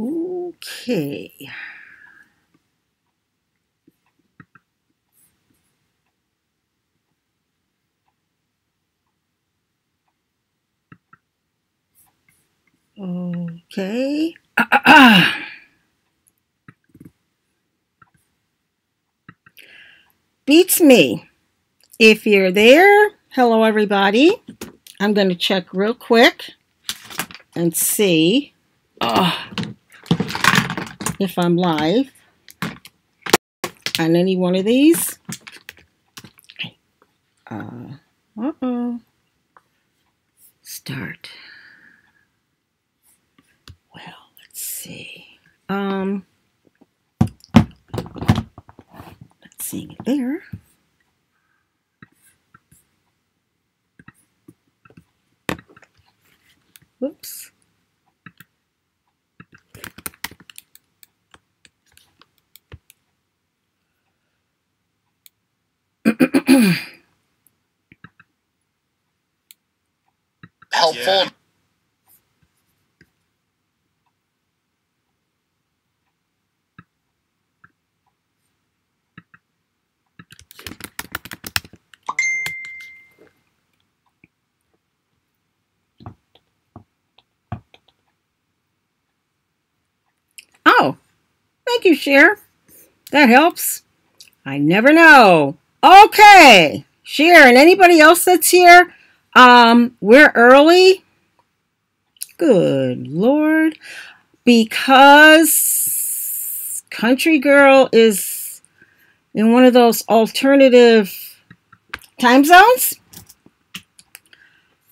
Okay. Okay. Beats me. If you're there, hello everybody. I'm going to check real quick and see if I'm live on any one of these. Start. Well, let's see. Let's see it there. Whoops. Helpful. Yeah. Oh, thank you, Cher. That helps. I never know. Okay, Cher and anybody else that's here, we're early. Good Lord. Because Country Girl is in one of those alternative time zones.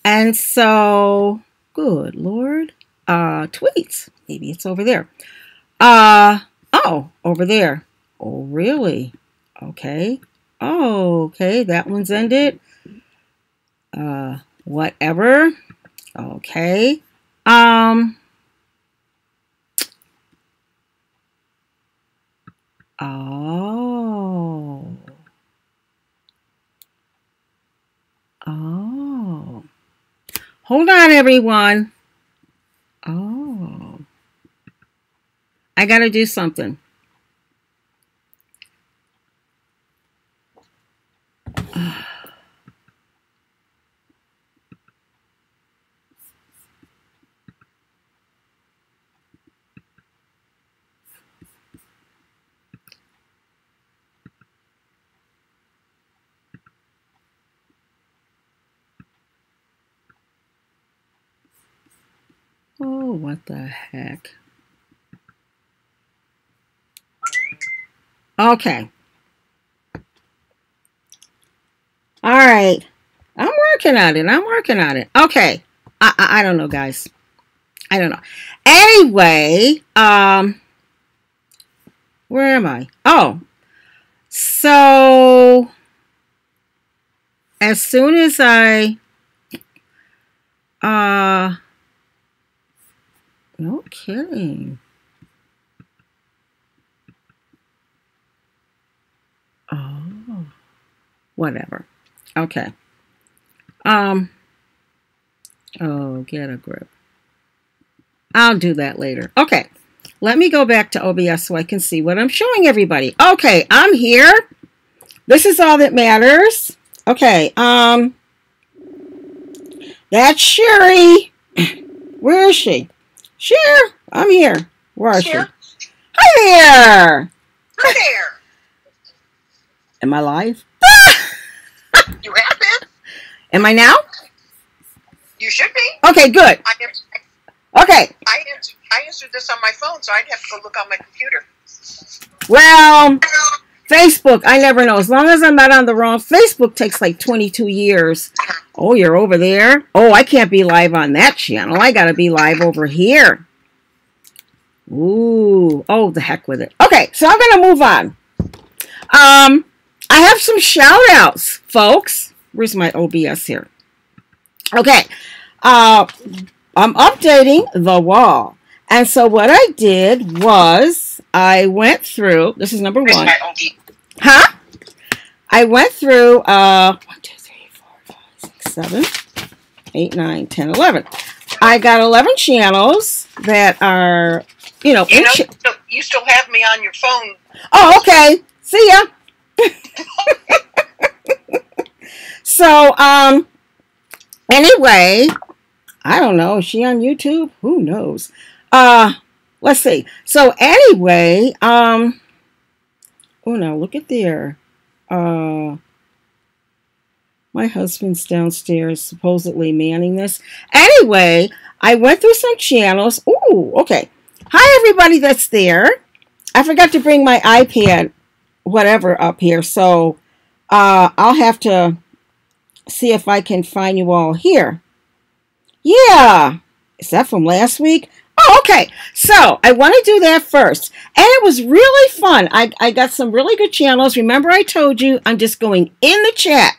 And so, good Lord. Tweets. Maybe it's over there. Oh, over there. Oh, really? Okay. Oh, okay. That one's ended. Whatever. Okay. Oh. Oh. Hold on, everyone. Oh. I gotta do something. Oh, what the heck? Okay. All right. I'm working on it. Okay. I don't know, guys. I don't know. Anyway, where am I? Oh. So, as soon as I, no kidding. Oh, whatever. Okay. Oh, get a grip. I'll do that later. Okay. Let me go back to OBS so I can see what I'm showing everybody. Okay, I'm here. This is all that matters. Okay, that's Sherry. Where is she? Cher, I'm here. Where is she? Hi there. Hi there. Am I live? You have been. Am I now? You should be. Okay, good. Okay. I answered this on my phone, so I'd have to go look on my computer. Well, Facebook, I never know. As long as I'm not on the wrong, Facebook takes like 22 years. Oh, you're over there? Oh, I can't be live on that channel. I got to be live over here. Ooh. Oh, the heck with it. Okay, so I'm going to move on. I have some shout outs, folks. Where's my OBS here? Okay. I'm updating the wall. And so what I did was I went through, this is number one. Huh? I went through 1, 2, 3, 4, 5, 6, 7, 8, 9, 10, 11. I got 11 channels that are, you still have me on your phone. Oh, okay. See ya. So, anyway, I don't know. Is she on YouTube? Who knows? Let's see. So anyway, oh no, look at there. My husband's downstairs supposedly manning this. Anyway, I went through some channels. Ooh, okay. Hi everybody that's there. I forgot to bring my iPad whatever up here, so I'll have to see if I can find you all here. Yeah. Is that from last week? Oh, okay. So I want to do that first. And it was really fun. I got some really good channels. Remember I told you I'm just going in the chat,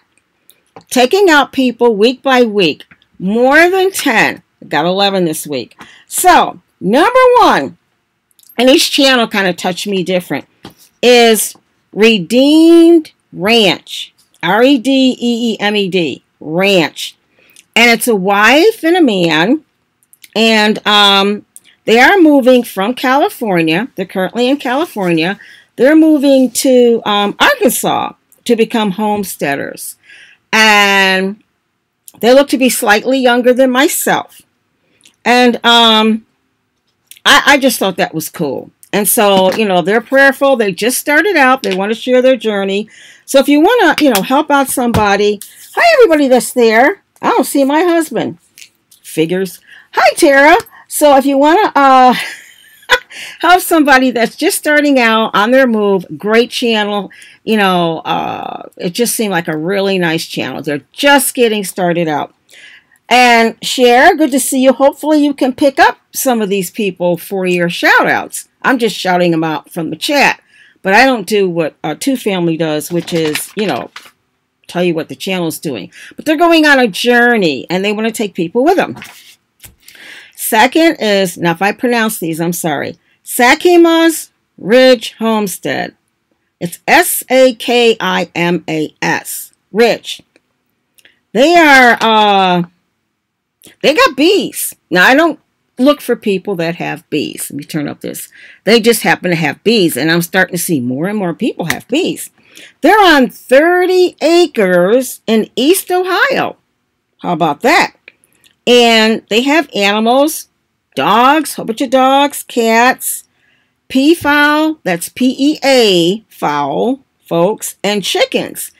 taking out people week by week. More than 10. I got 11 this week. So, number one, and each channel kind of touched me different, is Redeemed Ranch. R-E-D-E-E-M-E-D. Ranch. And it's a wife and a man. And they are moving from California. They're currently in California. They're moving to Arkansas to become homesteaders. And they look to be slightly younger than myself. And I just thought that was cool. And so, they're prayerful. They just started out. They want to share their journey. So if you want to, help out somebody. Hi, everybody that's there. I don't see my husband. Figures. Hi, Tara. So if you want to help somebody that's just starting out on their move, great channel. It just seemed like a really nice channel. They're just getting started out. And share, good to see you. Hopefully you can pick up some of these people for your shout outs. I'm just shouting them out from the chat. But I don't do what Two Family does, which is, tell you what the channel's doing. But they're going on a journey, and they want to take people with them. Second is, now if I pronounce these, I'm sorry. Sakima's Ridge Homestead. It's S-A-K-I-M-A-S. Ridge. They are, they got bees. Now, I don't look for people that have bees. Let me turn up this. They just happen to have bees, and I'm starting to see more and more people have bees. They're on 30 acres in East Ohio. How about that? And they have animals, dogs, a whole bunch of dogs, cats, peafowl, that's P-E-A fowl, folks, and chickens.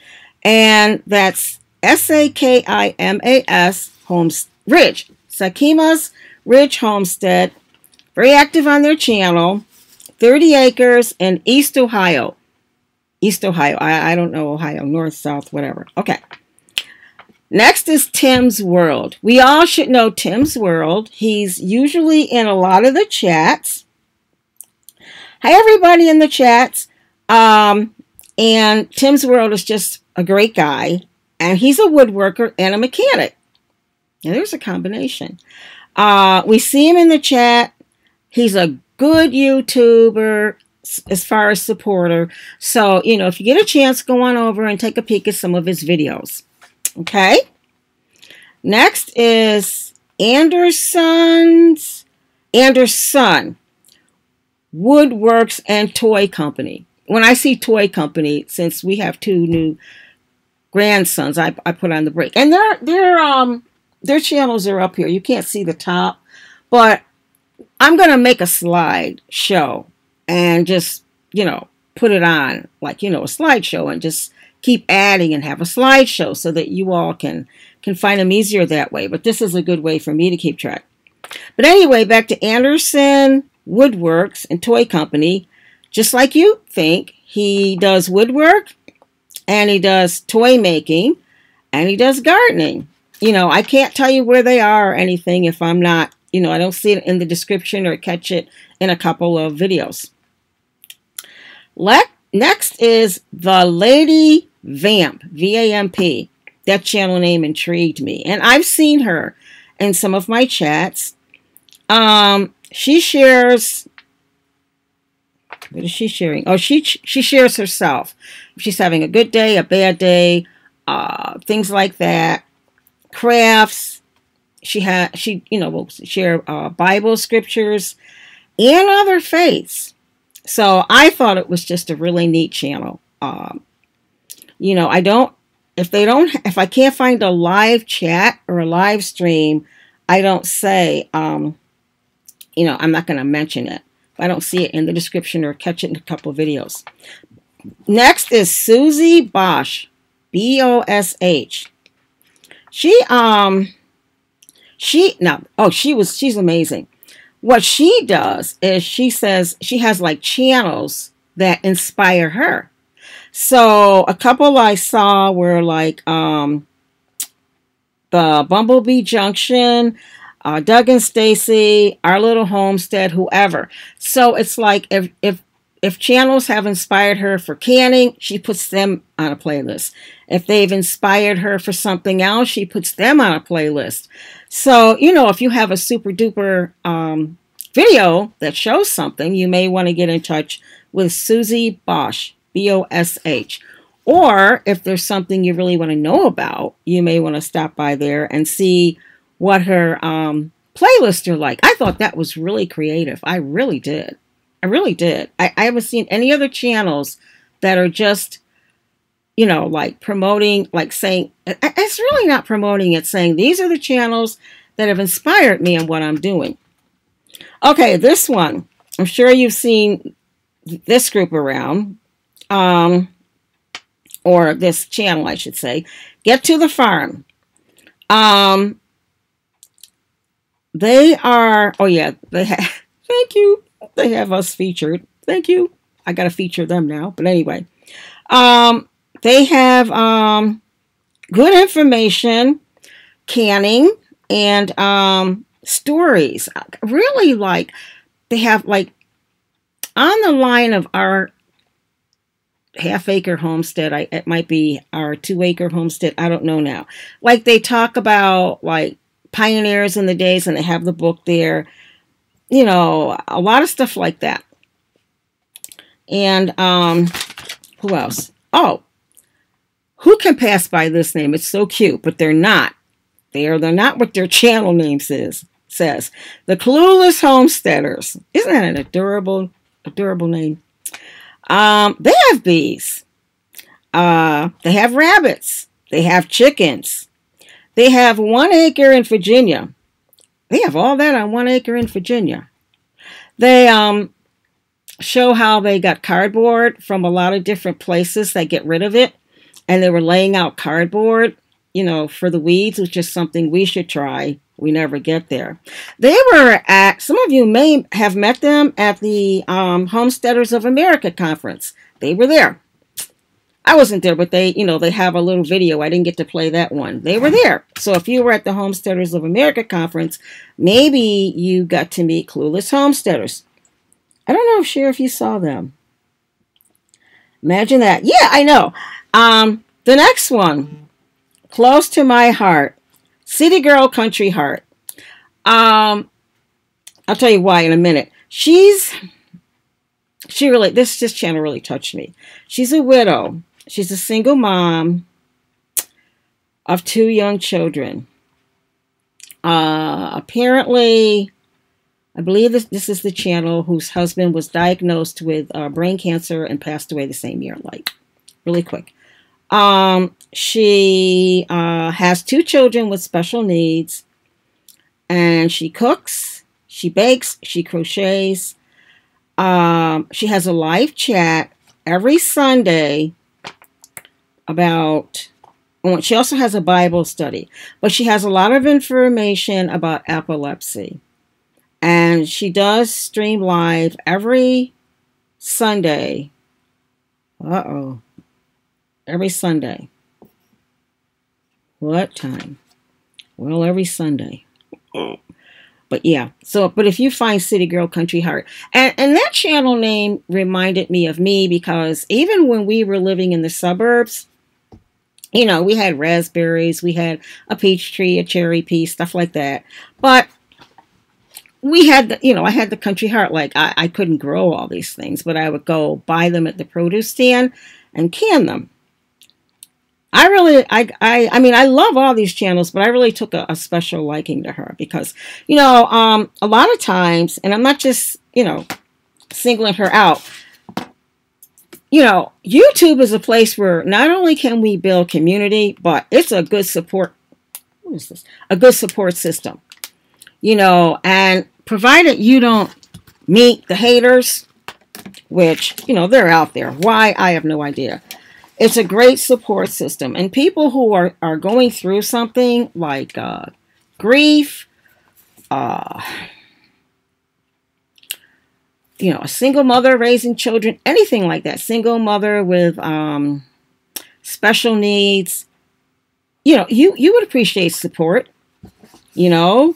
And that's S-A-K-I-M-A-S Ridge. Sakima's Ridge Homestead. Very active on their channel. 30 acres in East Ohio. East Ohio. I don't know Ohio. North, south, whatever. Okay. Next is Tim's World. We all should know Tim's World. He's usually in a lot of the chats. Hi, everybody in the chats. And Tim's World is just a great guy. And he's a woodworker and a mechanic. Now, there's a combination. We see him in the chat. He's a good YouTuber as far as supporter. So, if you get a chance, go on over and take a peek at some of his videos. Okay. Next is Anderson Woodworks and Toy Company. When I see Toy Company, since we have 2 new grandsons, I put on the break. And their channels are up here. You can't see the top, but I'm going to make a slide show and just, put it on like, a slideshow and just keep adding and have a slideshow so that you all can find them easier that way. But this is a good way for me to keep track. But anyway, back to Anderson Woodworks and Toy Company. Just like you think, he does woodwork and he does toy making and he does gardening. I can't tell you where they are or anything if I'm not, I don't see it in the description or catch it in a couple of videos. Next is the Lady Vamp, V-A-M-P. That channel name intrigued me, and I've seen her in some of my chats. She shares. What is she sharing? Oh, she shares herself. If she's having a good day, a bad day, things like that. Crafts. She will share Bible scriptures and other faiths. So I thought it was just a really neat channel. If I can't find a live chat or a live stream, I don't say, I'm not going to mention it. I don't see it in the description or catch it in a couple of videos. Next is Susie Bosch, B-O-S-H. She's amazing. What she does is she says she has like channels that inspire her. So a couple I saw were like the Bumblebee Junction, Doug and Stacy, Our Little Homestead, whoever. So it's like if channels have inspired her for canning, she puts them on a playlist. If they've inspired her for something else, she puts them on a playlist. So, if you have a super duper video that shows something, you may want to get in touch with Susie Bosch, B-O-S-H. Or if there's something you really want to know about, you may want to stop by there and see what her playlists are like. I thought that was really creative. I really did. I haven't seen any other channels that are just, like promoting, like saying, it's really not promoting it, saying these are the channels that have inspired me in what I'm doing. Okay, this one, I'm sure you've seen this group around, or this channel, I should say. Get to the Farm. They are, thank you. They have us featured. Thank you. I got to feature them now. But anyway, they have good information, canning, and stories. Really, like, they have, like, on the line of our half-acre homestead, it might be our 2-acre homestead. I don't know now. Like, they talk about, like, pioneers in the days, and they have the book there. A lot of stuff like that. And who else? Oh, who can pass by this name? It's so cute, but they're not. They're not what their channel name says. The Clueless Homesteaders. Isn't that an adorable name? They have bees. They have rabbits. They have chickens. They have 1 acre in Virginia. They have all that on 1 acre in Virginia. They show how they got cardboard from a lot of different places that get rid of it. And they were laying out cardboard, for the weeds, which is something we should try. We never get there. They were some of you may have met them at the Homesteaders of America conference. They were there. I wasn't there, but they have a little video. I didn't get to play that one. They were there. So if you were at the Homesteaders of America conference, maybe you got to meet Clueless Homesteaders. I don't know, if you saw them. Imagine that. Yeah, I know. The next one, close to my heart, City Girl Country Heart. I'll tell you why in a minute. This channel really touched me. She's a widow. She's a single mom of 2 young children. Apparently, I believe this is the channel whose husband was diagnosed with brain cancer and passed away the same year, like really quick. She has 2 children with special needs, and she cooks, she bakes, she crochets. She has a live chat every Sunday she also has a Bible study, but she has a lot of information about epilepsy. And she does stream live every Sunday. Every Sunday. What time? Well, every Sunday. But yeah, so, but if you find City Girl Country Heart, and that channel name reminded me of me, because even when we were living in the suburbs, you know, we had raspberries, we had a peach tree, a cherry pea, stuff like that. But we had, the, you know, I had the Country Heart. Like, I couldn't grow all these things, but I would go buy them at the produce stand and can them. I mean, I love all these channels, but I really took a special liking to her because, you know, a lot of times, and I'm not just, you know, singling her out, you know, YouTube is a place where not only can we build community, but it's a good support, what is this? A good support system, you know, and provided you don't meet the haters, which, you know, they're out there. Why? I have no idea. It's a great support system. And people who are going through something like grief, you know, a single mother raising children, anything like that, single mother with special needs, you know, you would appreciate support, you know.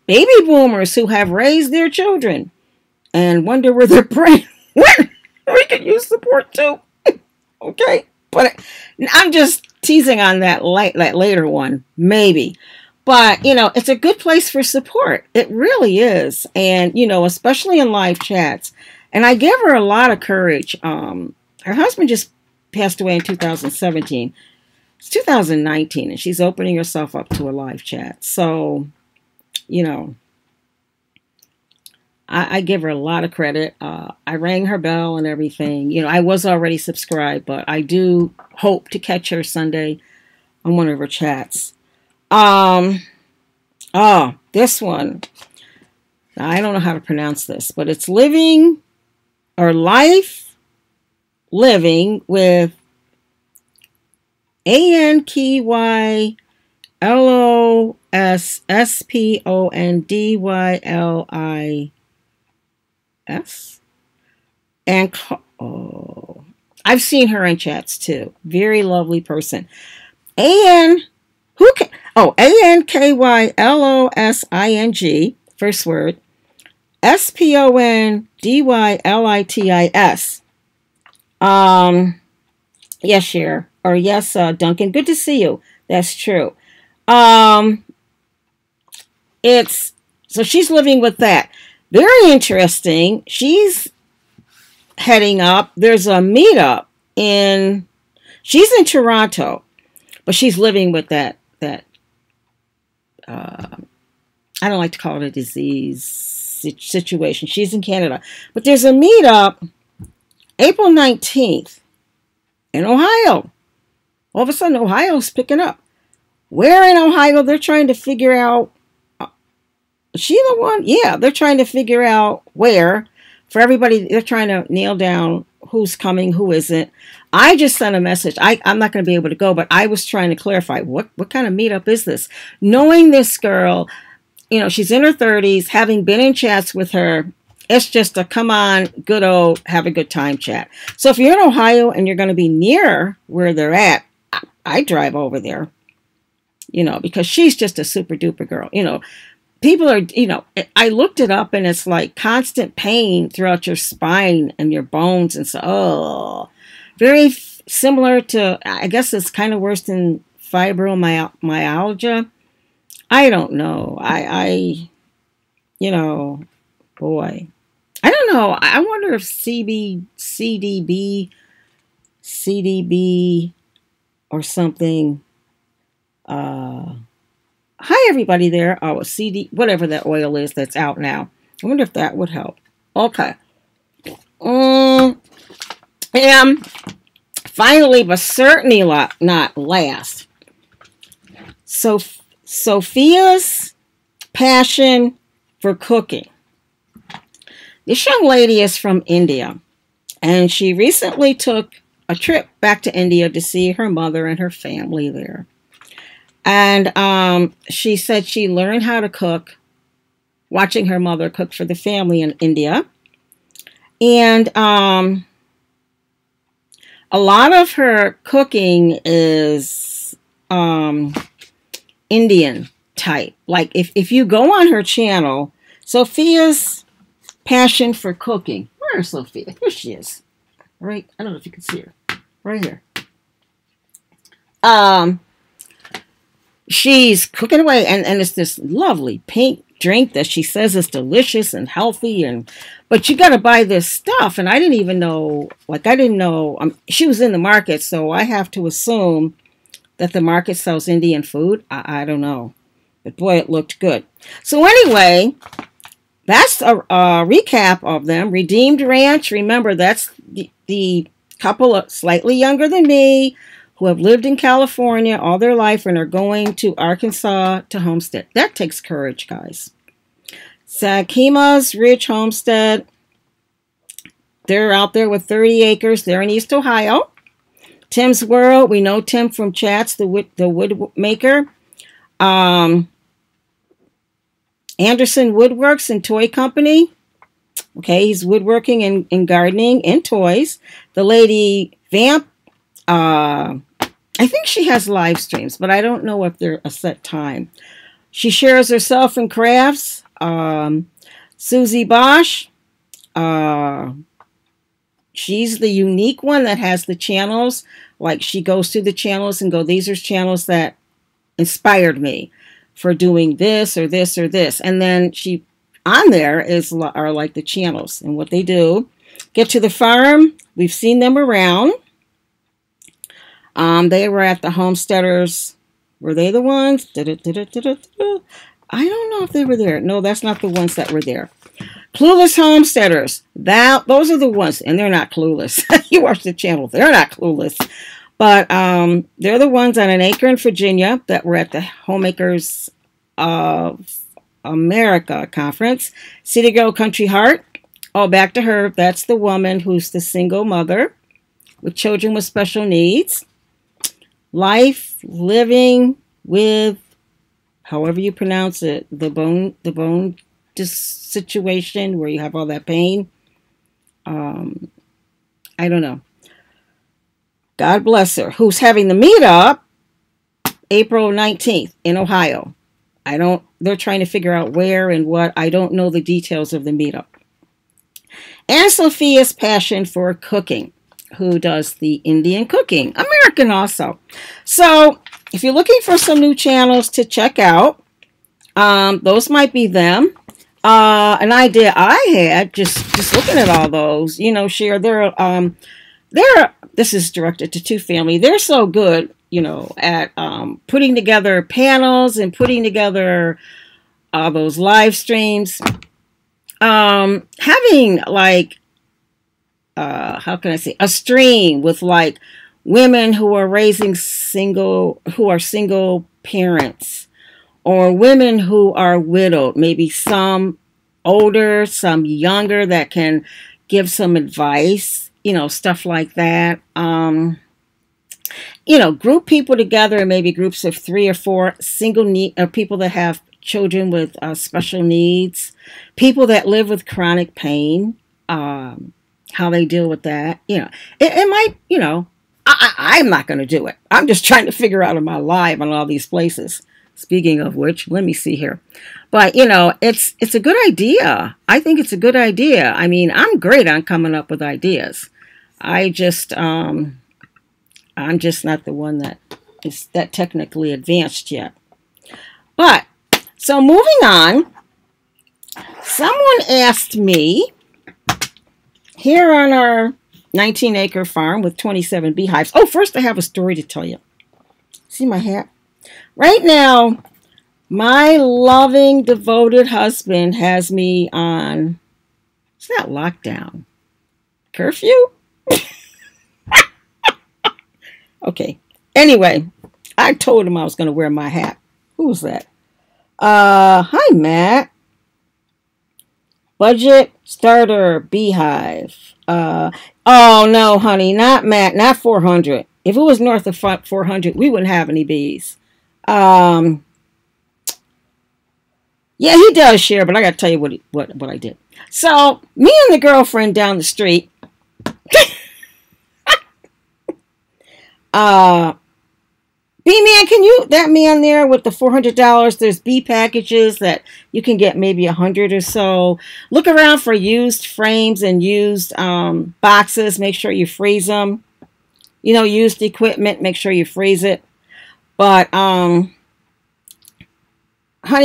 Baby boomers who have raised their children and wonder where their brain went. We could use support too. Okay, but I'm just teasing on that later one, maybe. But, you know, it's a good place for support. It really is. And, you know, especially in live chats. And I give her a lot of courage. Her husband just passed away in 2017. It's 2019, and she's opening herself up to a live chat. So, you know, I give her a lot of credit. I rang her bell and everything. You know, I was already subscribed, but I do hope to catch her Sunday on one of her chats. Oh, this one. I don't know how to pronounce this, but it's Living or Life Living with ANKYLOSSPONDYLI. And oh, I've seen her in chats too. Very lovely person. ANKYLOSING, first word, SPONDYLITIS. Yes, Cher, or yes, Duncan. Good to see you. That's true. It's so she's living with that. Very interesting. She's heading up. There's a meetup she's in Toronto, but she's living with that I don't like to call it a disease situation. She's in Canada. But there's a meetup April 19th in Ohio. All of a sudden, Ohio's picking up. Where in Ohio? They're trying to figure out. Is she the one? Yeah, they're trying to figure out where. For everybody, they're trying to nail down who's coming, who isn't. I just sent a message. I'm not going to be able to go, but I was trying to clarify what kind of meetup is this? Knowing this girl, you know, she's in her 30s, having been in chats with her, it's just a come on, good old, have a good time chat. So if you're in Ohio and you're going to be near where they're at, I drive over there, you know, because she's just a super duper girl, you know. People are, you know, I looked it up and it's like constant pain throughout your spine and your bones. And so, oh, very similar to, I guess it's kind of worse than fibromyalgia. I don't know. You know, boy, I don't know. I wonder if CDB or something, hi, everybody there. Oh, whatever that oil is that's out now. I wonder if that would help. Okay. And finally, but certainly not last, so Sophia's passion for cooking. This young lady is from India, and she recently took a trip back to India to see her mother and her family there. And she said she learned how to cook watching her mother cook for the family in India. And a lot of her cooking is Indian type. Like if you go on her channel, Sophia's passion for cooking. Where is Sophia? Here she is. Right. I don't know if you can see her. Right here. She's cooking away, and it's this lovely pink drink that she says is delicious and healthy, but you got to buy this stuff, and I didn't even know, like I didn't know, she was in the market, so I have to assume that the market sells Indian food. I don't know, but boy, it looked good. So anyway, that's a recap of them. Redeemed Ranch, remember that's the couple slightly younger than me, who have lived in California all their life and are going to Arkansas to homestead. That takes courage, guys. Sakima's Ridge Homestead. They're out there with 30 acres. They're in East Ohio. Tim's World. We know Tim from Chats, the wood maker. Anderson Woodworks and Toy Company. Okay, he's woodworking and gardening and toys. The lady Vamp. I think she has live streams, but I don't know if they're a set time. She shares herself in crafts. Susie Bosch. She's the unique one that has the channels. Like she goes through the channels and these are channels that inspired me for doing this or this or this. And then on there are like the channels and what they do. Get to the Farm. We've seen them around. They were at the Homesteaders. Were they the ones? I don't know if they were there. No, that's not the ones that were there. Clueless Homesteaders. Those are the ones, and they're not clueless. You watch the channel. They're not clueless. But they're the ones on an acre in Virginia that were at the Homemakers of America conference. City Girl Country Heart. Oh, back to her. That's the woman who's the single mother with children with special needs. Life living with, however you pronounce it, the bone situation where you have all that pain. I don't know. God bless her. Who's having the meetup April 19th in Ohio. They're trying to figure out where and what. I don't know the details of the meetup. And Sophia's passion for cooking, who does the Indian cooking. American also. So if you're looking for some new channels to check out, those might be them. An idea I had, just looking at all those, share this is directed to two family. They're so good, at putting together panels and putting together those live streams. Having like, how can I say, a stream with like women who are single parents, or women who are widowed, maybe some older, some younger, that can give some advice, stuff like that. Group people together, maybe groups of 3 or 4 people that have children with special needs, people that live with chronic pain, how they deal with that. It might, I'm not going to do it. I'm just trying to figure out in my life on all these places. Speaking of which, let me see here. But, it's a good idea. I think it's a good idea. I mean, I'm great on coming up with ideas. I'm just not the one that is that technically advanced yet. But, so moving on, someone asked me, here on our 19-acre farm with 27 beehives. Oh, first I have a story to tell you. See my hat? Right now, my loving, devoted husband has me on, it's not lockdown, curfew? Okay. Anyway, I told him I was going to wear my hat. Who was that? Hi, Matt. Budget starter beehive. Oh, no, honey, not Matt, not 400. If it was north of 400, we wouldn't have any bees. Yeah, he does share, but I got to tell you what I did. So, me and the girlfriend down the street, B-Man, can you, that man there with the $400, there's bee packages that you can get maybe 100 or so. Look around for used frames and used boxes. Make sure you freeze them. You know, used equipment, make sure you freeze it. But, honey,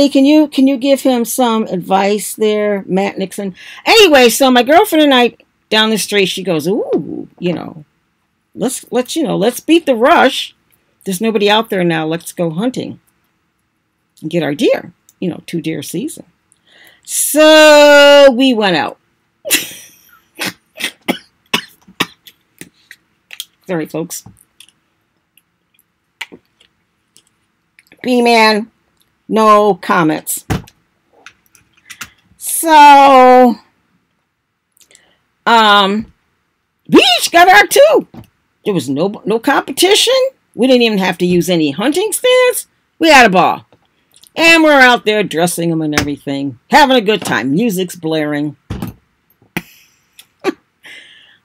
can you give him some advice there, Matt Nixon? Anyway, so my girlfriend and I down the street, she goes, ooh, you know, let's beat the rush. There's nobody out there now. Let's go hunting and get our deer. You know, 2 deer season. So we went out. Sorry, folks. B-Man, no comments. So, we each got our 2. There was no competition. We didn't even have to use any hunting stands. We had a ball. And we're out there dressing them and everything. Having a good time. Music's blaring.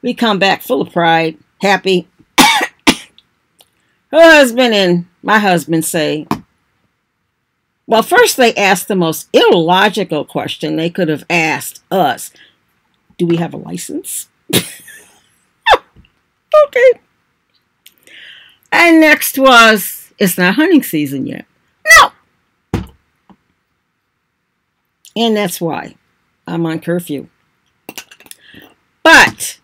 We come back full of pride. Happy. Her husband and my husband say, well, first they asked the most illogical question they could have asked us. Do we have a license? Okay. And next was, it's not hunting season yet. No! And that's why I'm on curfew. But,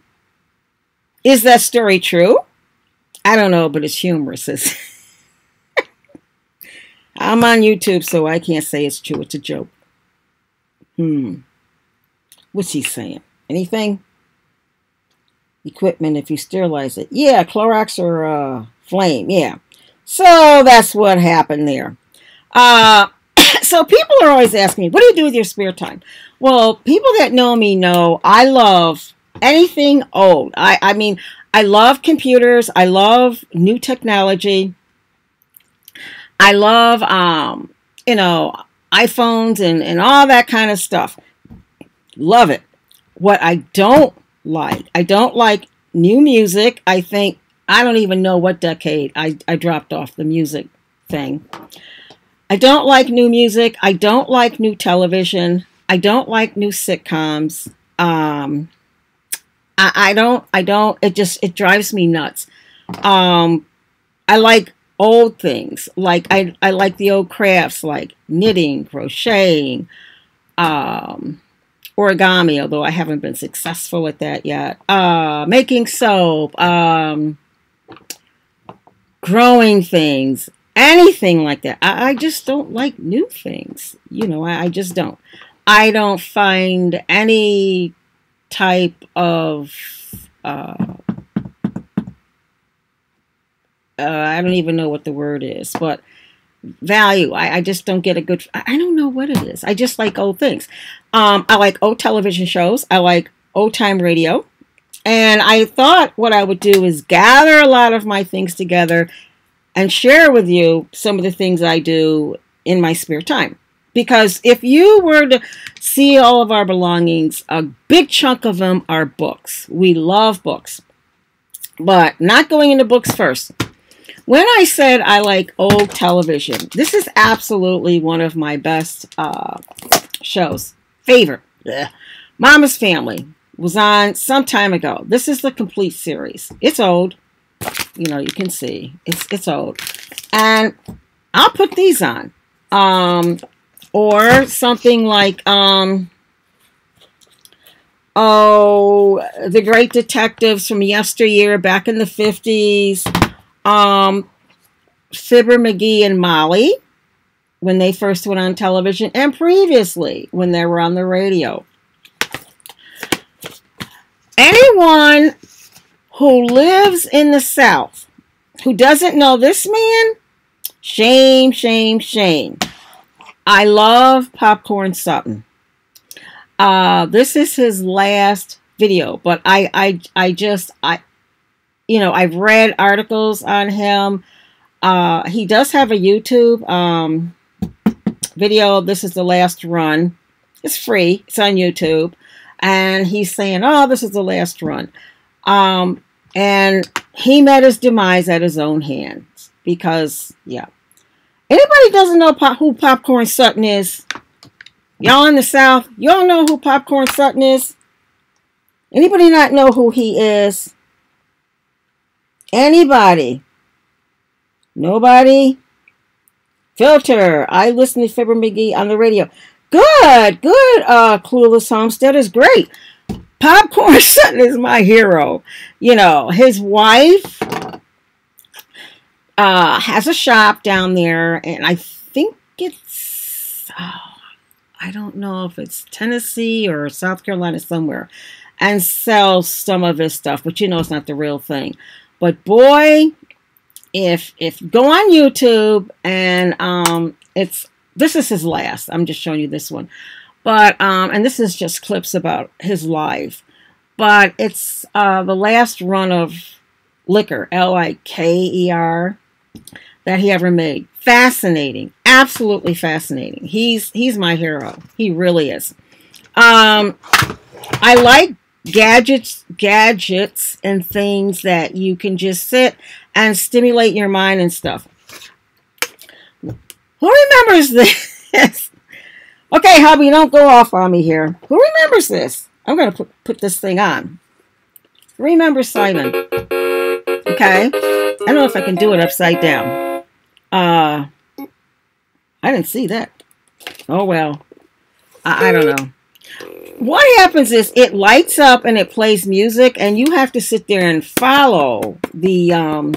is that story true? I don't know, but it's humorous. I'm on YouTube, so I can't say it's true. It's a joke. What's he saying? Anything? Equipment, if you sterilize it. Yeah, Clorox or flame. Yeah. So that's what happened there. So people are always asking me, what do you do with your spare time? Well, people that know me know I love anything old. I mean, I love computers. I love new technology. I love, you know, iPhones and all that kind of stuff. Love it. What I don't like new music. I don't even know what decade I dropped off the music thing. I don't like new music. I don't like new television. I don't like new sitcoms. I don't, it drives me nuts. I like old things. Like, I like the old crafts, like knitting, crocheting, origami, although I haven't been successful at that yet. Making soap, growing things, anything like that. I just don't like new things. You know, I just don't. I don't find any type of, I don't even know what the word is, but value. I just don't get a good, I don't know what it is. I just like old things. I like old television shows. I like old time radio. And I thought what I would do is gather a lot of my things together and share with you some of the things I do in my spare time. Because if you were to see all of our belongings, a big chunk of them are books. We love books. But not going into books first. When I said I like old television, this is absolutely one of my best shows. Favorite. Ugh. Mama's Family was on some time ago. This is the complete series. It's old. You know, you can see. It's old. And I'll put these on. Or something like, The Great Detectives from yesteryear, back in the 50s. Fibber, McGee, and Molly, when they first went on television, and previously when they were on the radio. Anyone who lives in the South who doesn't know this man, shame, shame, shame. I love Popcorn Sutton. This is his last video, but I've read articles on him. He does have a YouTube video. This is the last run. It's free. It's on YouTube. And he's saying, oh, this is the last run. And he met his demise at his own hands. because, yeah. Anybody doesn't know who Popcorn Sutton is? Y'all in the South, y'all know who Popcorn Sutton is? Anybody not know who he is? Anybody? Nobody? Filter. I listen to Fibber McGee on the radio. Good, Clueless Homesteaders. Great. Popcorn Sutton is my hero. You know, his wife has a shop down there, and I think it's, I don't know if it's Tennessee or South Carolina somewhere, and sells some of his stuff, but you know it's not the real thing. But boy, if go on YouTube, and this is his last. I'm just showing you this one, but and this is just clips about his life. But it's the last run of liquor, Liker, that he ever made. Fascinating, absolutely fascinating. He's my hero. He really is. I like gadgets and things that you can just sit and stimulate your mind and stuff. Who remembers this? Okay, hubby, don't go off on me here. Who remembers this? I'm going to put this thing on. Remember Simon. Okay. I don't know if I can do it upside down. I didn't see that. Oh, well. I don't know. What happens is it lights up and it plays music, and you have to sit there and follow the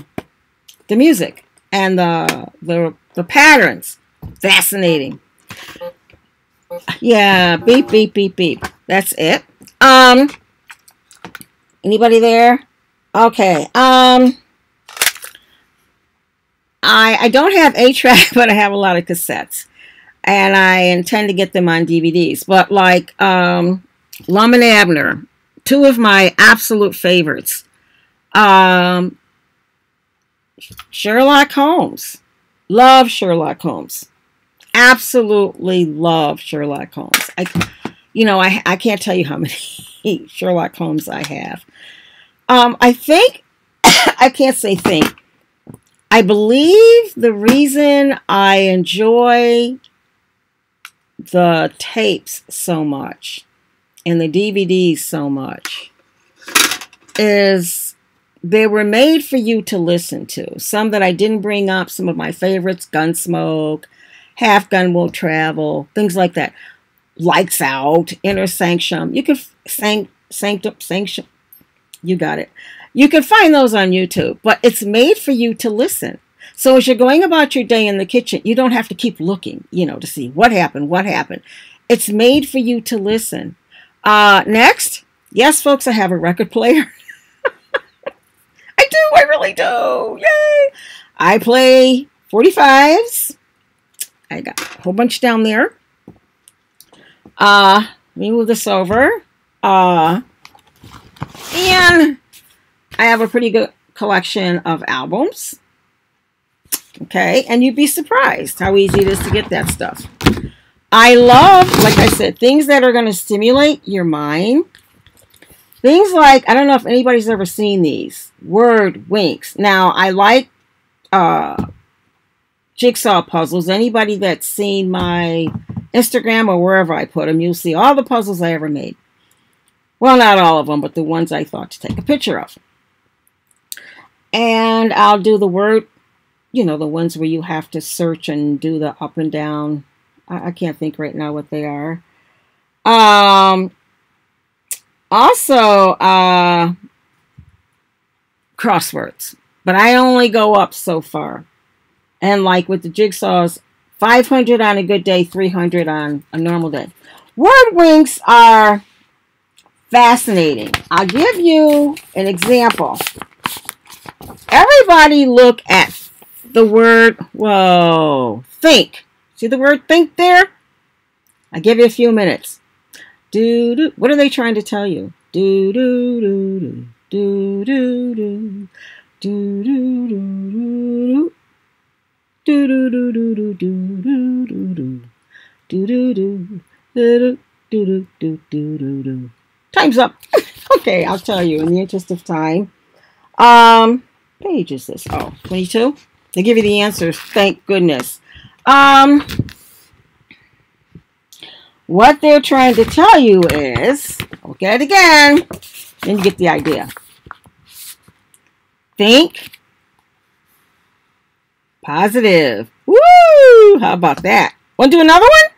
music and the patterns. Fascinating. Yeah, beep, beep, beep, beep. That's it. Anybody there? Okay. I don't have 8-track, but I have a lot of cassettes. And I intend to get them on DVDs. But like Lum and Abner, two of my absolute favorites. Sherlock Holmes. Love Sherlock Holmes. Absolutely love Sherlock Holmes. I can't tell you how many Sherlock Holmes I have. I think, I can't say think. I believe the reason I enjoy the tapes so much and the DVDs so much is they were made for you to listen to. Some that I didn't bring up, some of my favorites, Gunsmoke, Half Gun Will Travel, things like that. Lights Out, Inner Sanctum. You can Sanctum. You got it. You can find those on YouTube, but it's made for you to listen. So as you're going about your day in the kitchen, you don't have to keep looking, to see what happened. It's made for you to listen. Next, yes, folks, I have a record player. I really do. Yay! I play 45s. I got a whole bunch down there. Let me move this over. And I have a pretty good collection of albums. Okay, and you'd be surprised how easy it is to get that stuff. I love, like I said, things that are going to stimulate your mind. Things like, I don't know if anybody's ever seen these, word winks. Now, I like jigsaw puzzles. Anybody that's seen my Instagram or wherever I put them, you'll see all the puzzles I ever made. Well, not all of them, but the ones I thought to take a picture of. And I'll do the word, the ones where you have to search and do the up and down. I can't think right now what they are. Also, crosswords. But I only go up so far. And like with the jigsaws, 500 on a good day, 300 on a normal day. Word winks are fascinating. I'll give you an example. Everybody look at the word, think. See the word think there? I'll give you a few minutes. Do. What are they trying to tell you? Do. Do. Do. Do. Do. Do. Do. Do. Do. Do. Do. Do. Do. Do. Do. Time's up. Okay, I'll tell you in the interest of time. Page is this? Oh, 22? They give you the answers. Thank goodness. What they're trying to tell you is, look at it again, then you get the idea. Think positive. Woo! How about that? Want to do another one?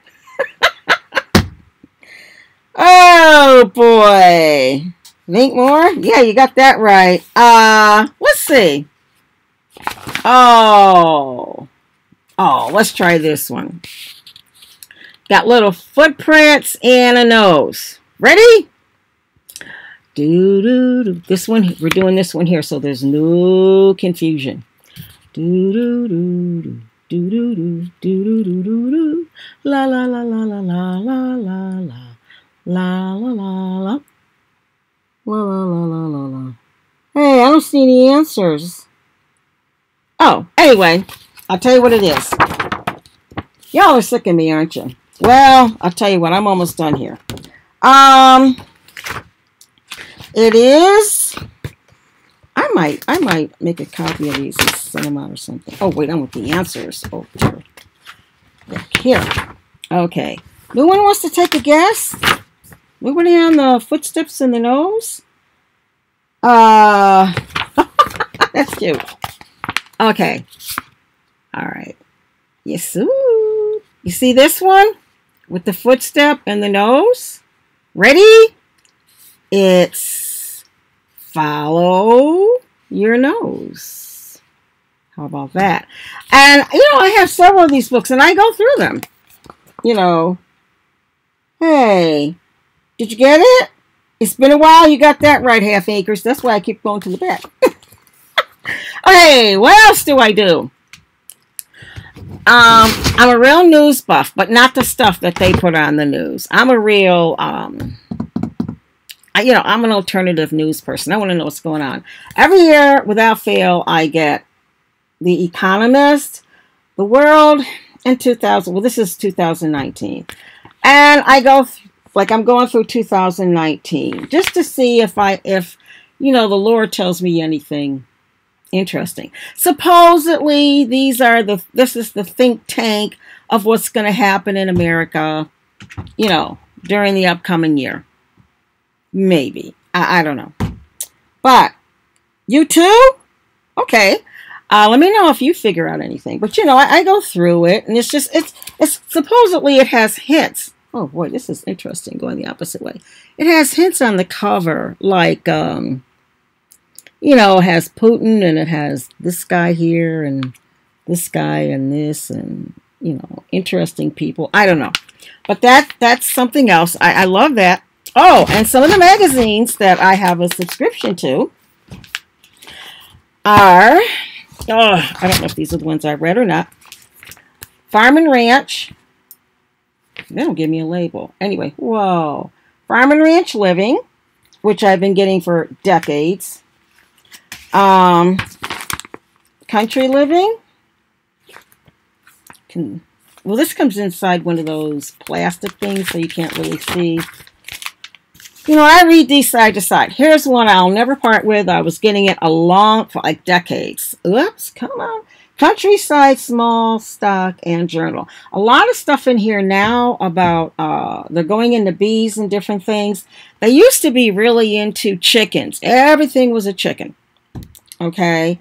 Oh, boy. Think more? Yeah, you got that right. Let's see. Oh, let's try this one. Got little footprints and a nose. Ready? Do. This one, we're doing this one here, so there's no confusion. Do. La la la la la la la la la la la la la la. Hey, I don't see any answers. Oh, anyway, I'll tell you what it is. Y'all are sick of me, aren't you? Well, I'll tell you what, I'm almost done here. It is, I might make a copy of these and send them out or something. Oh, wait, I want the answers. Oh, here. Okay. No one wants to take a guess? Nobody on the footsteps in the nose? That's cute. Okay. All right. Yes. Ooh. You see this one? With the footstep and the nose? Ready? It's follow your nose. How about that? And, I have several of these books, and I go through them. Hey, did you get it? It's been a while. You got that right, half acres. That's why I keep going to the back. Hey, what else do I do? I'm a real news buff, but not the stuff that they put on the news. I'm a real, I'm an alternative news person. I want to know what's going on. Every year, without fail, I get The Economist, The World, and 2000. Well, this is 2019. And I go, I'm going through 2019, just to see if the Lord tells me anything interesting. Supposedly, this is the think tank of what's going to happen in America, during the upcoming year. Maybe. I don't know. But, you too? Okay. Let me know if you figure out anything. But, I go through it, and it's supposedly it has hints. Oh, boy, this is interesting, going the opposite way. It has hints on the cover, like, it has Putin, and it has this guy here, and this guy, and this, and, interesting people. I don't know. But that's something else. I love that. Oh, and some of the magazines that I have a subscription to are, I don't know if these are the ones I read or not. Farm and Ranch. They don't give me a label. Anyway, whoa. Farm and Ranch Living, which I've been getting for decades. Country Living. Well, this comes inside one of those plastic things, so you can't really see. I read these side to side. Here's one I'll never part with. I was getting it for like decades. Oops, come on. Countryside, Small Stock, and Journal. A lot of stuff in here now about, they're going into bees and different things. They used to be really into chickens. Everything was a chicken. Okay.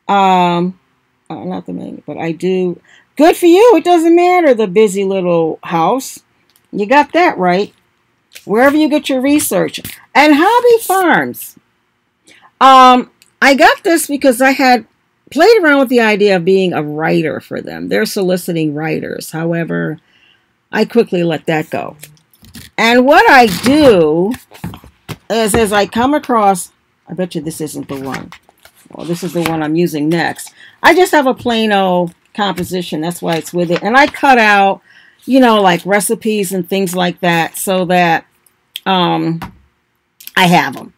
Not the main, but I do. Good for you. It doesn't matter, the busy little house. You got that right. Wherever you get your research. And Hobby Farms. I got this because I had played around with the idea of being a writer for them. They're soliciting writers. However, I quickly let that go. And what I do is, as I come across, I bet you this isn't the one. Well, this is the one I'm using next. I just have a plain old composition. That's why it's with it. And I cut out, like recipes and things like that, so that I have them.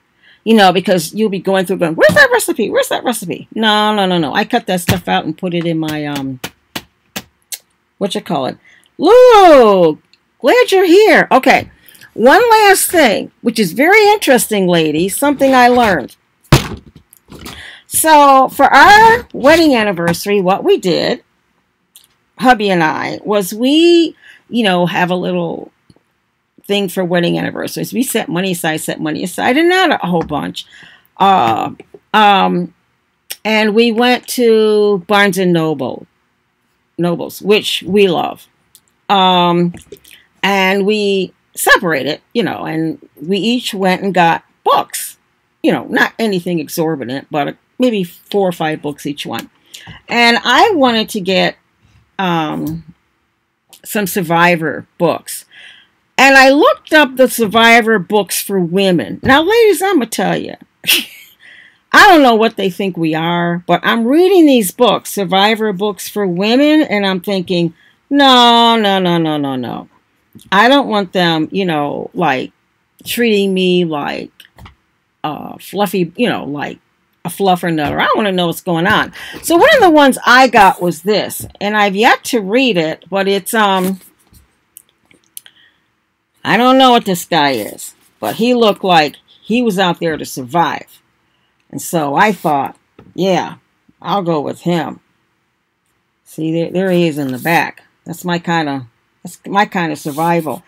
Because you'll be going through going, where's that recipe? Where's that recipe? No. I cut that stuff out and put it in my, Lou, glad you're here. Okay. One last thing, which is very interesting, ladies, something I learned. So for our wedding anniversary, what we did, hubby and I, was we, have a little thing for wedding anniversaries. We set money aside, and not a whole bunch. Uh, um, and we went to Barnes and Nobles, which we love. Um, and we separated, and we each went and got books. Not anything exorbitant, but maybe 4 or 5 books each one. And I wanted to get some Survivor books. And I looked up the Survivor books for women. Now, ladies, I'm going to tell you, I don't know what they think we are, but I'm reading these books, Survivor books for women, and I'm thinking, no, no, no, no, no, no. I don't want them, like treating me like fluffy, like a fluffer nutter. I want to know what's going on. So one of the ones I got was this, and I've yet to read it, but it's, I don't know what this guy is, but he looked like he was out there to survive. And so I thought, yeah, I'll go with him. See, there he is in the back. That's my kind of survival.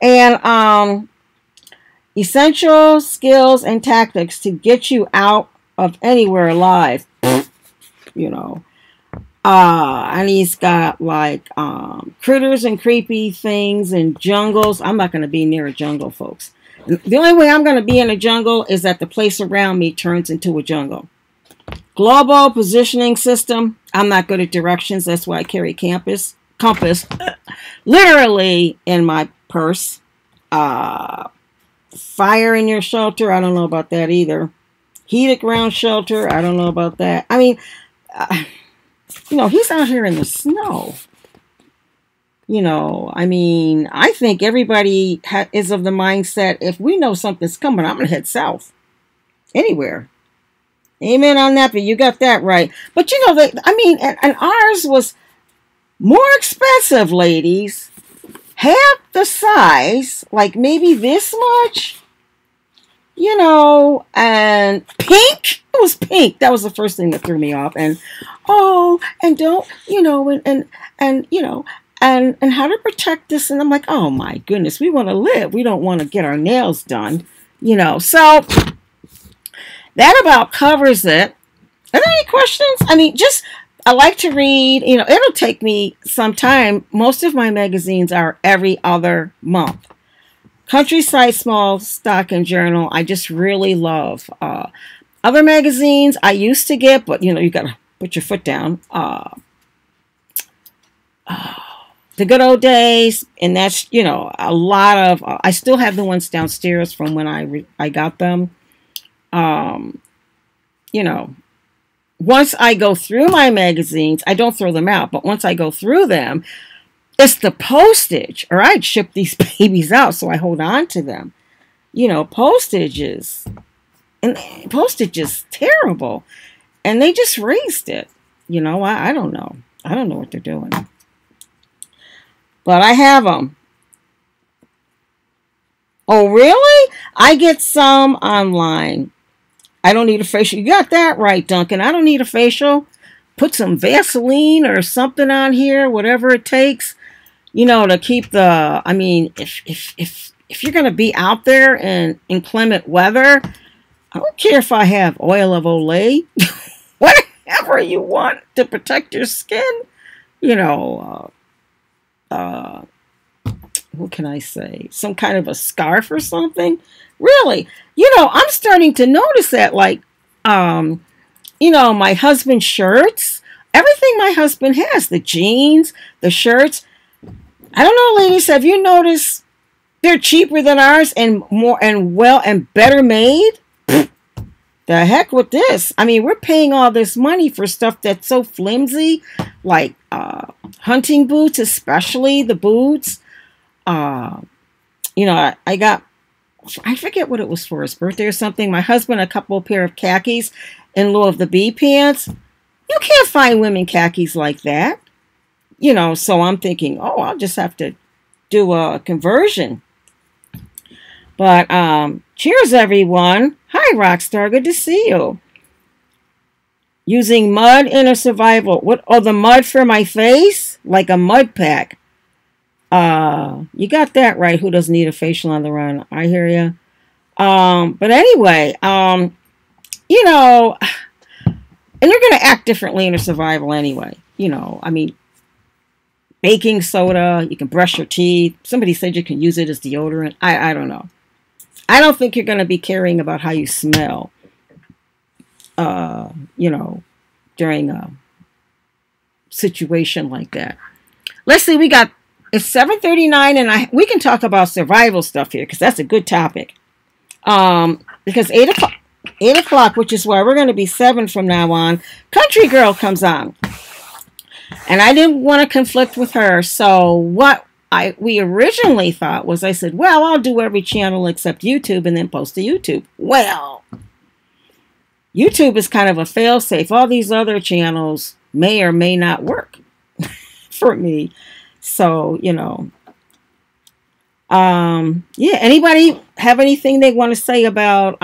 And essential skills and tactics to get you out of anywhere alive. And he's got like critters and creepy things and jungles. I'm not going to be near a jungle, folks. The only way I'm going to be in a jungle is that the place around me turns into a jungle. Global positioning system. I'm not good at directions. That's why I carry compass literally in my purse. Fire in your shelter. I don't know about that either. Heated ground shelter. I don't know about that. I mean, he's out here in the snow. I think everybody is of the mindset, if we know something's coming, I'm going to head south. Anywhere. Amen on that, but you got that right. But and ours was more expensive, ladies. Half the size, like maybe this much. And pink. It was pink. That was the first thing that threw me off. And, and don't, and how to protect this. And I'm like, oh my goodness, we want to live. We don't want to get our nails done, So that about covers it. Are there any questions? I like to read, it'll take me some time. Most of my magazines are every other month. Countryside Small Stock and Journal, I just really love. Other magazines I used to get, but you got to put your foot down. The Good Old Days, and that's, a lot of, I still have the ones downstairs from when I got them. Once I go through my magazines, I don't throw them out, but once I go through them, it's the postage, or I'd ship these babies out, so I hold on to them. Postage is terrible, and they just raised it. I don't know. I don't know what they're doing. But I have them. Oh, really? I get some online. I don't need a facial. You got that right, Duncan. I don't need a facial. Put some Vaseline or something on here, whatever it takes, to keep the, if you're going to be out there in inclement weather, I don't care if I have oil of Olay, whatever you want to protect your skin, what can I say? Some kind of a scarf or something. Really, I'm starting to notice that, like, my husband's shirts, everything my husband has, the jeans, the shirts. I don't know, ladies, have you noticed they're cheaper than ours and more and better made? The heck with this. We're paying all this money for stuff that's so flimsy, like hunting boots, especially the boots. I got, I forget what it was for his birthday or something. My husband, a couple pair of khakis in lieu of the bee pants. You can't find women khakis like that. So I'm thinking, I'll just have to do a conversion. But cheers, everyone. Hi, Rockstar. Good to see you. Using mud in a survival. What? Oh, the mud for my face? Like a mud pack. You got that right. Who doesn't need a facial on the run? I hear you. But anyway, you know, and you're going to act differently in a survival anyway. You know, I mean, baking soda, you can brush your teeth. Somebody said you can use it as deodorant. I don't know. I don't think you're going to be caring about how you smell, you know, during a situation like that. Let's see, it's 7:39 and we can talk about survival stuff here because that's a good topic. Because 8 o'clock, which is why we're going to be 7 from now on, Country Girl comes on. And I didn't want to conflict with her. So what we originally thought was, I said, well, I'll do every channel except YouTube and then post to YouTube. Well, YouTube is kind of a fail-safe. All these other channels may or may not work for me. So, you know. Yeah, anybody have anything they want to say about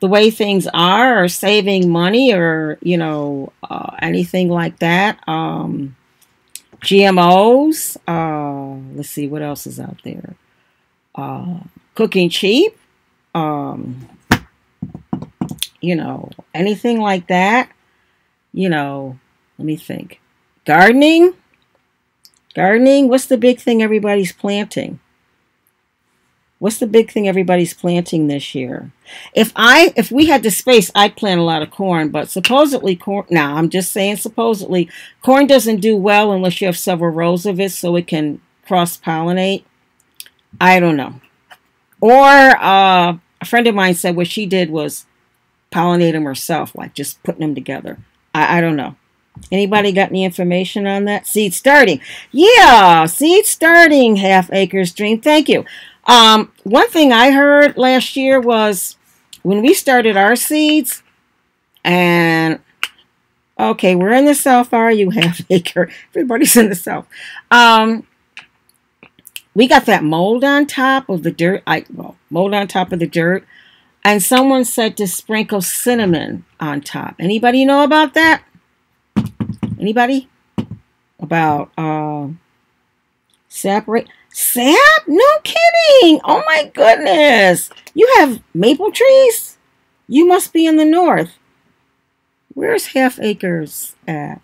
the way things are, or saving money, or, you know, anything like that? GMOs. Let's see, what else is out there? Cooking cheap. You know, anything like that. You know, let me think. Gardening. What's the big thing everybody's planting? What's the big thing everybody's planting this year? If we had the space, I'd plant a lot of corn, but supposedly corn, now I'm just saying supposedly, corn doesn't do well unless you have several rows of it so it can cross-pollinate. I don't know. Or a friend of mine said what she did was pollinate them herself, like just putting them together. I don't know. Anybody got any information on that? Seed starting. Yeah, seed starting, Half Acres Dream. Thank you. One thing I heard last year was when we started our seeds, and okay, we're in the South, are you, Half Acre? Everybody's in the South. We got that mold on top of the dirt. Mold on top of the dirt. And someone said to sprinkle cinnamon on top. Anybody know about that? Anybody? About sap? Sap? No kidding. Oh my goodness. You have maple trees? You must be in the north. Where's Half Acres at?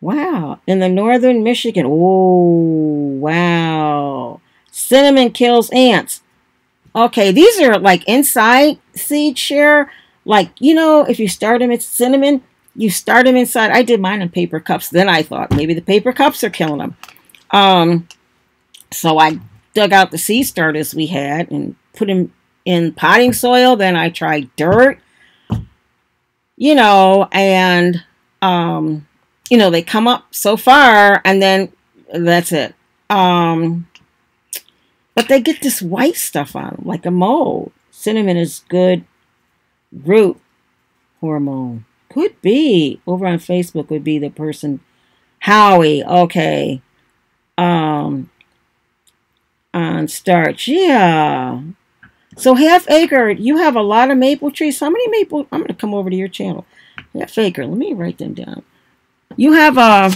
Wow. In the northern Michigan. Oh, wow. Cinnamon kills ants. Okay, these are like inside seed share. Like, you know, if you start them, it's cinnamon. You start them inside. I did mine in paper cups. Then I thought maybe the paper cups are killing them. So I dug out the seed starters we had and put them in potting soil. Then I tried dirt, you know, and, you know, they come up so far and then that's it. But they get this white stuff on them, like a mold. Cinnamon is good root hormone. Could be. Over on Facebook would be the person. Howie. Okay. On starch. Yeah. So Half Acre, you have a lot of maple trees. How many maple? I'm going to come over to your channel. Half Acre. Let me write them down. You have I'll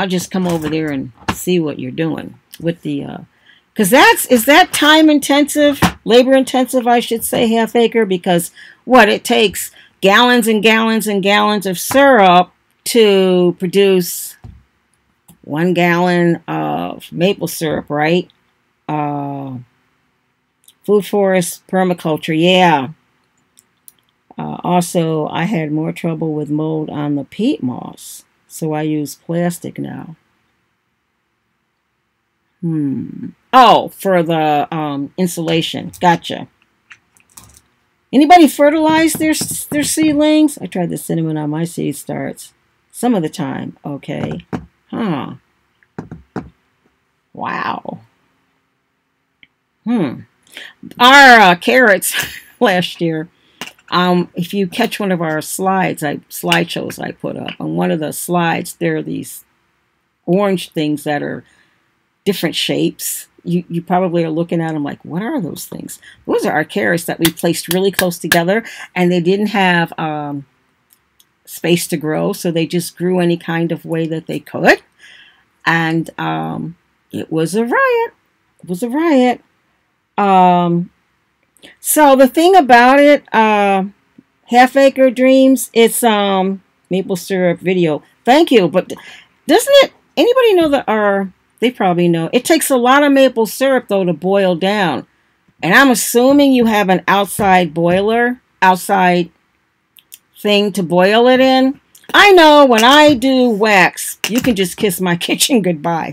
just come over there and see what you're doing with the because is that time intensive, labor intensive, I should say, Half Acre, because what it takes gallons and gallons and gallons of syrup to produce 1 gallon of maple syrup, right? Food forest permaculture, yeah. Also, I had more trouble with mold on the peat moss, so I use plastic now. Oh, for the insulation. Gotcha. Anybody fertilize their seedlings? I tried the cinnamon on my seed starts. Some of the time. Okay. Huh. Wow. Our carrots last year, if you catch one of our slideshows I put up, on one of the slides, there are these orange things that are different shapes. you probably are looking at them like, what are those things? Those are our carrots that we placed really close together, and they didn't have space to grow, so they just grew any kind of way that they could. And it was a riot. It was a riot. So the thing about it, Half Acre Dreams, it's maple syrup video. Thank you. But doesn't it, anybody know that, or they probably know, it takes a lot of maple syrup though to boil down. And I'm assuming you have an outside boiler, outside thing to boil it in. I know when I do wax, you can just kiss my kitchen goodbye.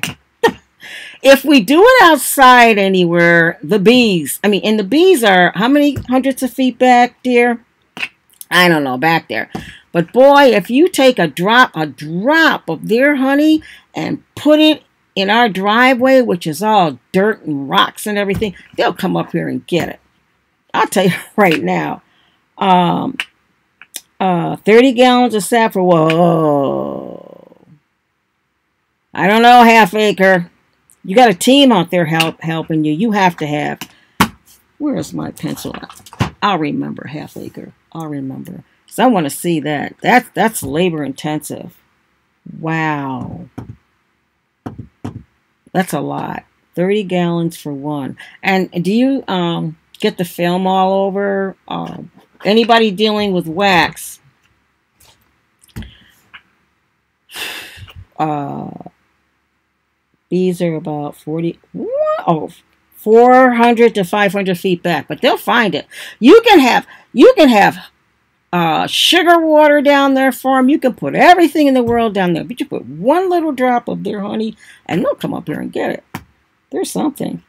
If we do it outside anywhere, the bees, and the bees are how many hundreds of feet back, dear? I don't know, back there. But boy, if you take a drop of their honey and put it in our driveway, which is all dirt and rocks and everything, they'll come up here and get it. I'll tell you right now. 30 gallons of saffron. Whoa. I don't know, Half Acre. You got a team out there helping you. You have to have. Where's my pencil? I'll remember, Half Acre. I'll remember. So I want to see that. That's labor intensive. Wow. That's a lot. 30 gallons for one. And do you get the film all over? Anybody dealing with wax? Bees are about 400 to 500 feet back, but they'll find it. You can have sugar water down there for them. You can put everything in the world down there, but you put one little drop of their honey, and they'll come up here and get it. There's something.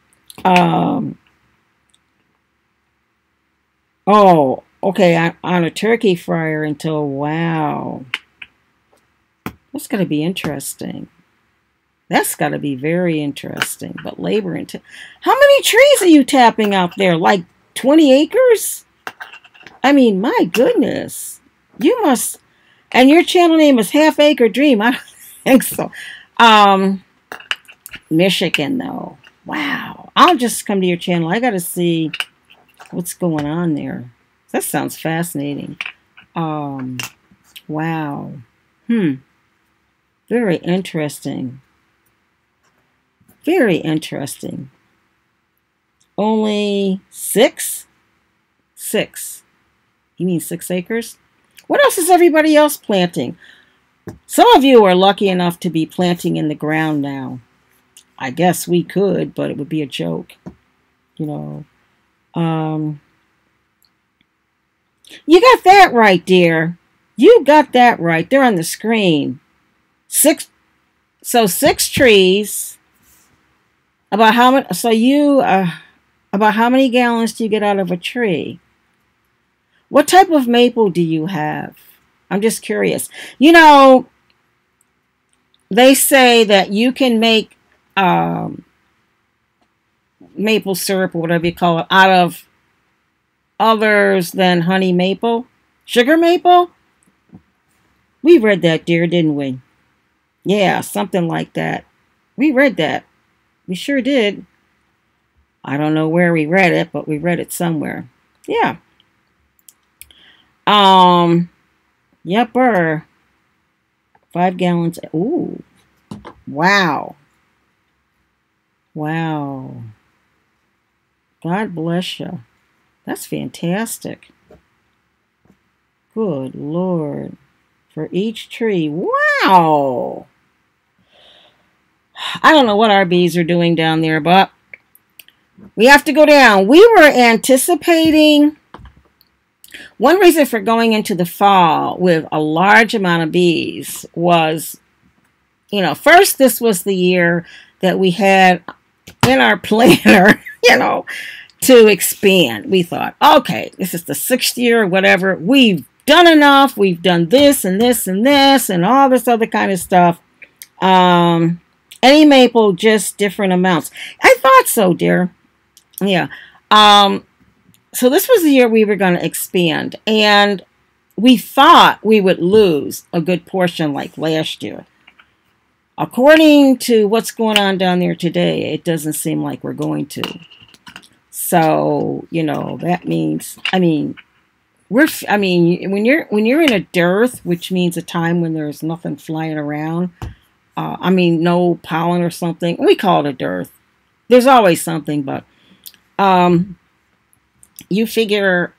Oh, okay. On a turkey fryer until, wow. That's going to be interesting. That's got to be very interesting. But labor intensive. How many trees are you tapping out there? Like 20 acres? My goodness. You must. And your channel name is Half Acre Dream. I don't think so. Michigan, though. Wow. I'll just come to your channel. I got to see what's going on there. That sounds fascinating. Wow. Very interesting. Very interesting. Only 6? 6. You mean 6 acres? What else is everybody else planting? Some of you are lucky enough to be planting in the ground now. I guess we could, but it would be a joke. You know. You got that right, dear. You got that right. They're on the screen. 6 trees. About how much? So about how many gallons do you get out of a tree? What type of maple do you have? I'm just curious. They say that you can make maple syrup or whatever you call it out of others than honey maple, sugar maple. We read that, dear, didn't we? Yeah, something like that. We read that. We sure did. I don't know where we read it, but we read it somewhere. Yeah. Yepper. 5 gallons. Ooh. Wow. Wow. God bless you. That's fantastic. Good Lord. For each tree. Wow. I don't know what our bees are doing down there, but we have to go down. We were anticipating, one reason for going into the fall with a large amount of bees was, first this was the year that we had in our planner, to expand. We thought, okay, this is the 6th year or whatever. We've done enough. We've done this and this and this and all this other kind of stuff. Any maple, just different amounts. I thought so, dear. Yeah. So this was the year we were going to expand. And we thought we would lose a good portion like last year. According to what's going on down there today, it doesn't seem like we're going to. So, that means, when you're in a dearth, which means a time when there's nothing flying around, no pollen or something. We call it a dearth. There's always something, but you figure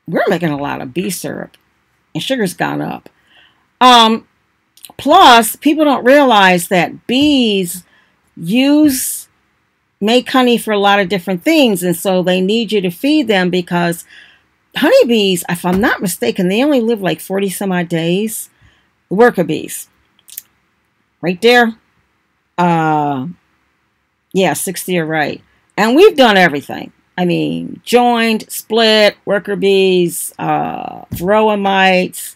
we're making a lot of bee syrup, and sugar's gone up. Plus, people don't realize that bees make honey for a lot of different things, and so they need you to feed them because honeybees, if I'm not mistaken, they only live like 40 some odd days. Worker bees. Right there. Yeah, 60 are right. And we've done everything. Joined, split, worker bees, varroa mites,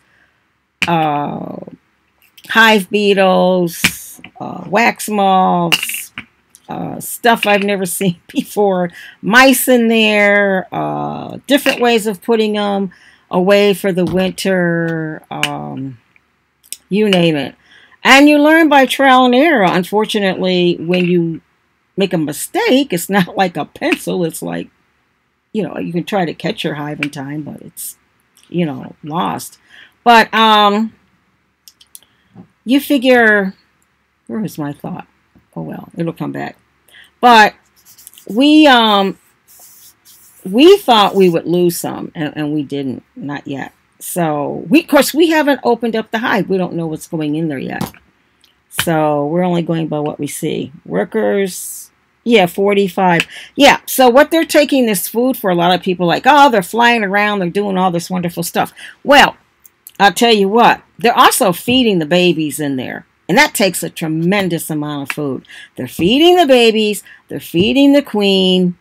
hive beetles, wax moths, stuff I've never seen before, mice in there, different ways of putting them away for the winter, you name it. And you learn by trial and error. Unfortunately, when you make a mistake, it's not like a pencil. It's like, you can try to catch your hive in time, but it's, lost. But you figure, where was my thought? Oh, well, it'll come back. But we thought we would lose some, and we didn't, not yet. So, of course, we haven't opened up the hive. We don't know what's going in there yet. So, we're only going by what we see. Workers, yeah, 45. Yeah, so what they're taking this food for, a lot of people like, oh, they're flying around, they're doing all this wonderful stuff. Well, I'll tell you what, they're also feeding the babies in there. And that takes a tremendous amount of food. They're feeding the babies, they're feeding the queen,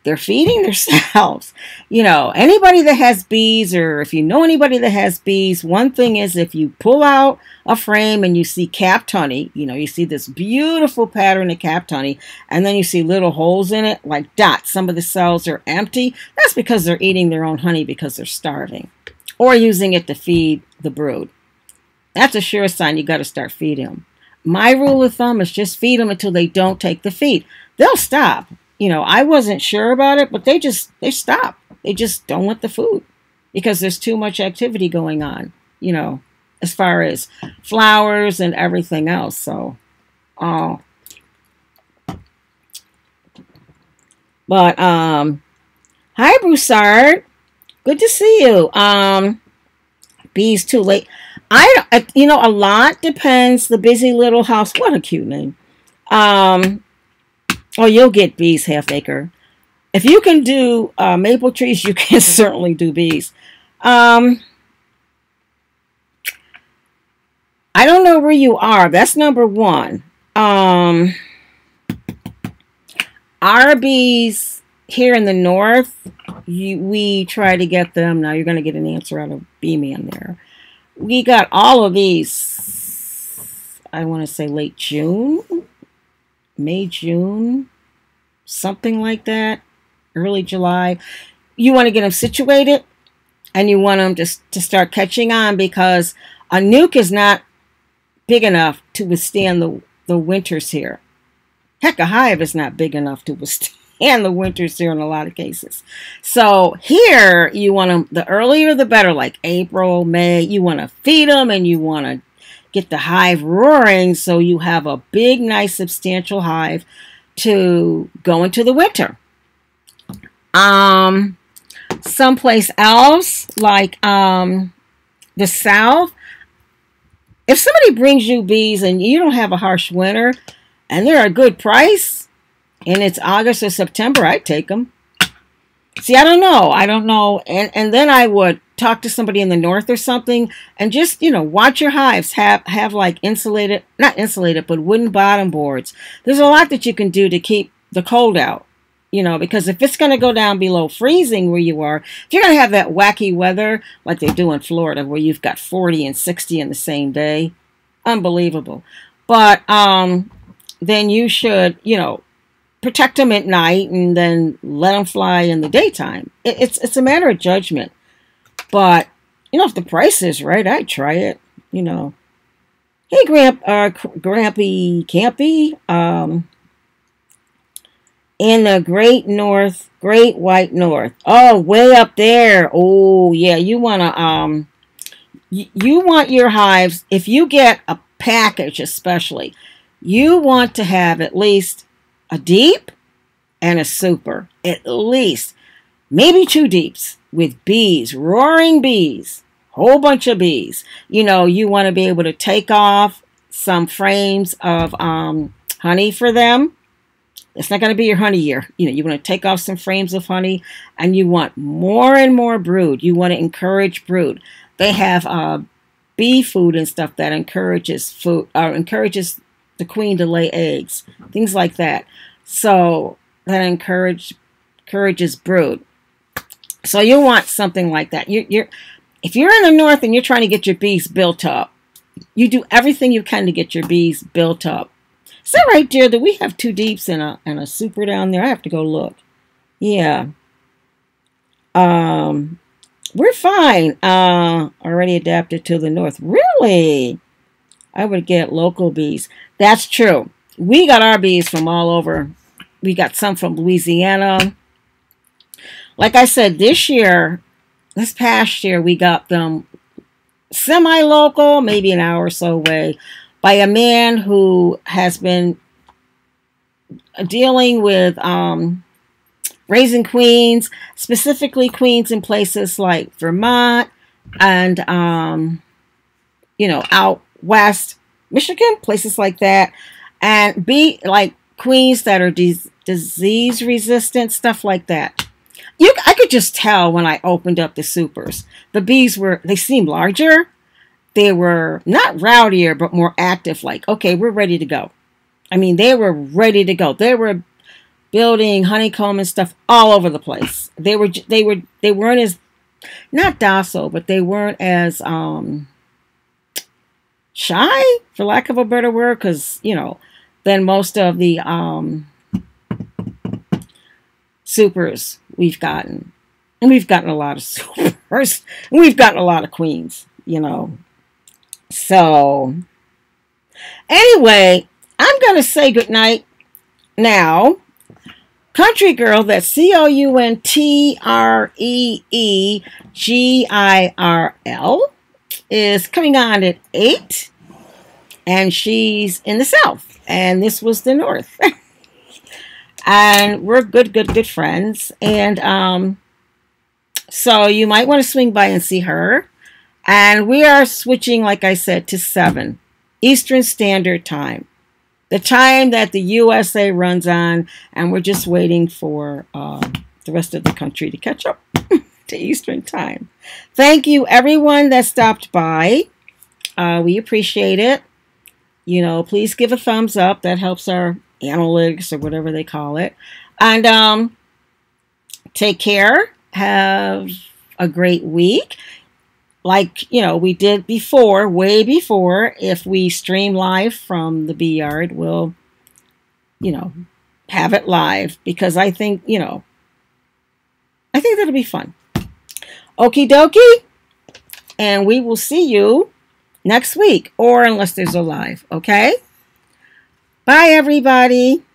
they're feeding themselves. Anybody that has bees, or if you know anybody that has bees, one thing is if you pull out a frame and you see capped honey, you see this beautiful pattern of capped honey, and then you see little holes in it, like dots. Some of the cells are empty. That's because they're eating their own honey because they're starving, or using it to feed the brood. That's a sure sign you got to start feeding them. My rule of thumb is just feed them until they don't take the feed. They'll stop. I wasn't sure about it, but they stop. They just don't want the food because there's too much activity going on, as far as flowers and everything else. So, but, hi, Broussard. Good to see you. Bees too late. A lot depends. The Busy Little House. What a cute name. Oh, you'll get bees, half acre. If you can do maple trees, you can certainly do bees. I don't know where you are. That's number one. Our bees here in the north, we try to get them. Now you're going to get an answer out of Bee Man there. We got all of these, I want to say late June. May, June, something like that, early July. You want to get them situated, and you want them to start catching on, because a nuke is not big enough to withstand the winters here. Heck, a hive is not big enough to withstand the winters here in a lot of cases. So here, you want them, the earlier the better, like April, May. You want to feed them, and you want to get the hive roaring so you have a big, nice, substantial hive to go into the winter. Someplace else, like the South, if somebody brings you bees and you don't have a harsh winter and they're a good price and it's August or September, I'd take them. See, I don't know. And then I would talk to somebody in the north or something, and just, watch your hives have like insulated, not insulated, but wooden bottom boards. There's a lot that you can do to keep the cold out, because if it's going to go down below freezing where you are, if you're going to have that wacky weather like they do in Florida where you've got 40 and 60 in the same day, unbelievable. But then you should, protect them at night and then let them fly in the daytime. It's a matter of judgment. But, if the price is right, I'd try it, Hey, Grampy Campy. In the Great White North. Oh, way up there. Oh, yeah. You want your hives, if you get a package especially, you want to have at least a deep and a super. At least. Maybe two deeps with bees, roaring bees, whole bunch of bees. You know, you want to be able to take off some frames of honey for them. It's not going to be your honey year. You know, you want to take off some frames of honey, and you want more and more brood. You want to encourage brood. They have bee food and stuff that encourages the queen to lay eggs, things like that. So that encourages brood. So you want something like that. If you're in the north and you're trying to get your bees built up, you do everything you can to get your bees built up. Is that right, dear? Do we have two deeps and a super down there? I have to go look. Yeah. We're fine. Already adapted to the north. Really? I would get local bees. That's true. We got our bees from all over. We got some from Louisiana. Like I said, this past year, we got them semi-local, maybe an hour or so away, by a man who has been dealing with raising queens, specifically queens in places like Vermont and, out west, Michigan, places like that. And like queens that are disease resistant, stuff like that. I could just tell when I opened up the supers. The bees they seemed larger. They were not rowdier, but more active. Like, okay, we're ready to go. I mean, they were ready to go. They were building honeycomb and stuff all over the place. They weren't as, not docile, but they weren't as shy, for lack of a better word, because, than most of the supers we've gotten. And we've gotten a lot of supers. And we've gotten a lot of queens, So, anyway, I'm going to say goodnight now. Country Girl, that's COUNTREEGIRL, is coming on at 8. And she's in the south. And this was the north. And we're good friends. And so you might want to swing by and see her. And we are switching, like I said, to 7 Eastern Standard Time. The time that the USA runs on. And we're just waiting for the rest of the country to catch up to Eastern Time. Thank you, everyone that stopped by. We appreciate it. Please give a thumbs up. That helps our analytics or whatever they call it. And take care. Have a great week. Like, we did before, way before. If we stream live from the bee yard, we'll, have it live. Because I think, I think that'll be fun. Okie dokie. And we will see you next week. Or unless there's a live. Okay? Bye, everybody.